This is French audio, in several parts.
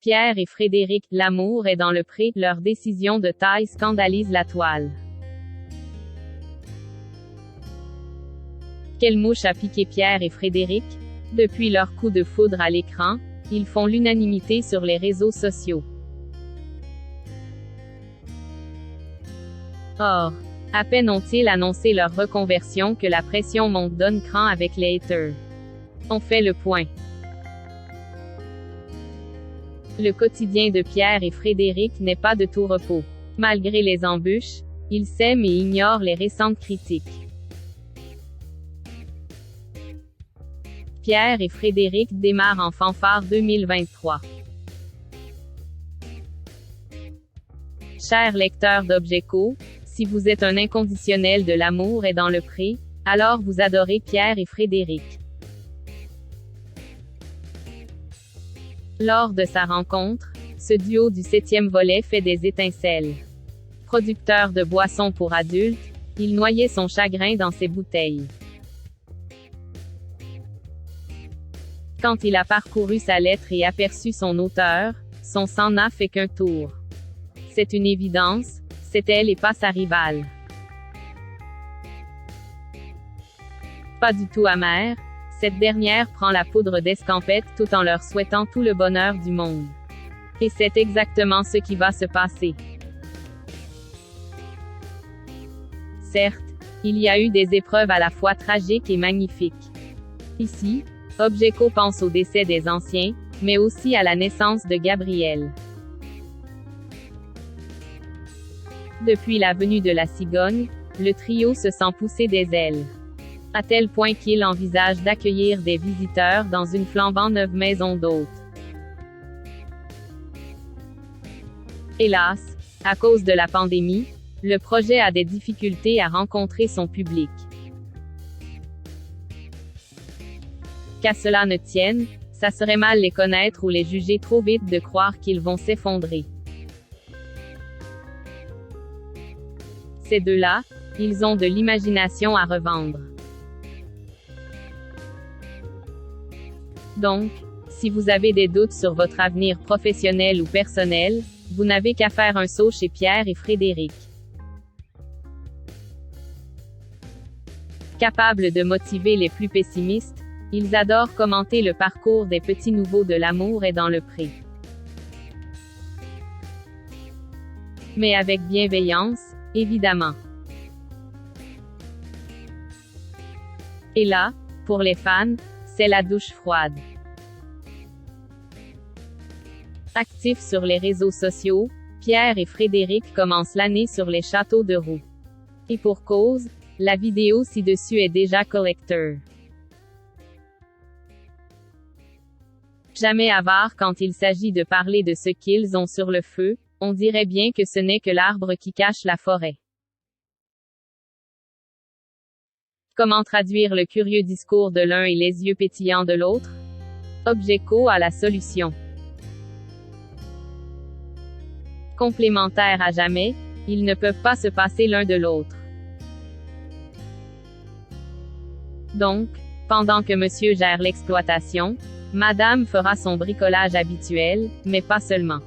Pierre et Frédéric, l'amour est dans le pré, leur décision de taille scandalise la toile. Quelle mouche a piqué Pierre et Frédéric? Depuis leur coup de foudre à l'écran, ils font l'unanimité sur les réseaux sociaux. Or, à peine ont-ils annoncé leur reconversion que la pression monte d'un cran avec les haters. On fait le point. Le quotidien de Pierre et Frédéric n'est pas de tout repos. Malgré les embûches, ils s'aiment et ignorent les récentes critiques. Pierre et Frédéric démarrent en fanfare 2023. Chers lecteurs d'Objeco, si vous êtes un inconditionnel de l'amour est dans le pré, alors vous adorez Pierre et Frédéric. Lors de sa rencontre, ce duo du 7e volet fait des étincelles. Producteur de boissons pour adultes, il noyait son chagrin dans ses bouteilles. Quand il a parcouru sa lettre et aperçu son auteur, son sang n'a fait qu'un tour. C'est une évidence, c'est elle et pas sa rivale. Pas du tout amère, cette dernière prend la poudre d'escampette tout en leur souhaitant tout le bonheur du monde. Et c'est exactement ce qui va se passer. Certes, il y a eu des épreuves à la fois tragiques et magnifiques. Ici, Objeco pense au décès des anciens, mais aussi à la naissance de Gabriel. Depuis la venue de la cigogne, le trio se sent pousser des ailes. À tel point qu'il envisage d'accueillir des visiteurs dans une flambant neuve maison d'hôtes. Hélas, à cause de la pandémie, le projet a des difficultés à rencontrer son public. Qu'à cela ne tienne, ça serait mal les connaître ou les juger trop vite de croire qu'ils vont s'effondrer. Ces deux-là, ils ont de l'imagination à revendre. Donc, si vous avez des doutes sur votre avenir professionnel ou personnel, vous n'avez qu'à faire un saut chez Pierre et Frédéric. Capables de motiver les plus pessimistes, ils adorent commenter le parcours des petits nouveaux de l'amour est dans le pré. Mais avec bienveillance, évidemment. Et là, pour les fans, c'est la douche froide. Actifs sur les réseaux sociaux, Pierre et Frédéric commencent l'année sur les châteaux de roue. Et pour cause, la vidéo ci-dessus est déjà collector. Jamais avares quand il s'agit de parler de ce qu'ils ont sur le feu, on dirait bien que ce n'est que l'arbre qui cache la forêt. Comment traduire le curieux discours de l'un et les yeux pétillants de l'autre? Objeco a la solution. Complémentaires à jamais, ils ne peuvent pas se passer l'un de l'autre. Donc, pendant que monsieur gère l'exploitation, madame fera son bricolage habituel, mais pas seulement.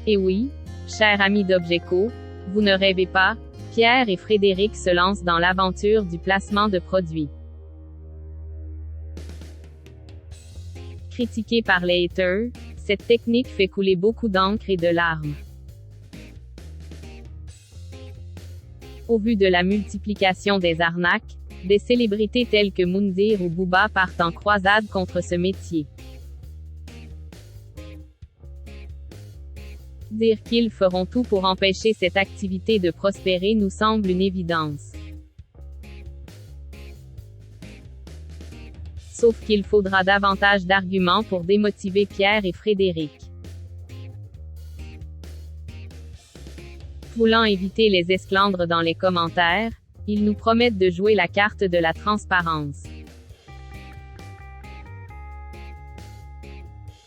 Et oui, chers amis d'Objeco, vous ne rêvez pas, Pierre et Frédéric se lancent dans l'aventure du placement de produits. Critiquée par les haters, cette technique fait couler beaucoup d'encre et de larmes. Au vu de la multiplication des arnaques, des célébrités telles que Moundir ou Booba partent en croisade contre ce métier. Dire qu'ils feront tout pour empêcher cette activité de prospérer nous semble une évidence. Sauf qu'il faudra davantage d'arguments pour démotiver Pierre et Frédéric. Voulant éviter les esclandres dans les commentaires, ils nous promettent de jouer la carte de la transparence.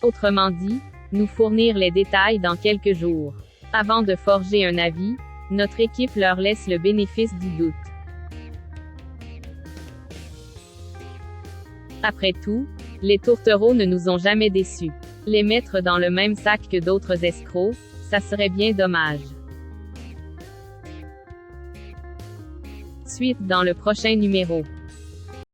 Autrement dit, nous fournir les détails dans quelques jours. Avant de forger un avis, notre équipe leur laisse le bénéfice du doute. Après tout, Les tourtereaux ne nous ont jamais déçus. Les mettre dans le même sac que d'autres escrocs, ça serait bien dommage. Suite dans le prochain numéro.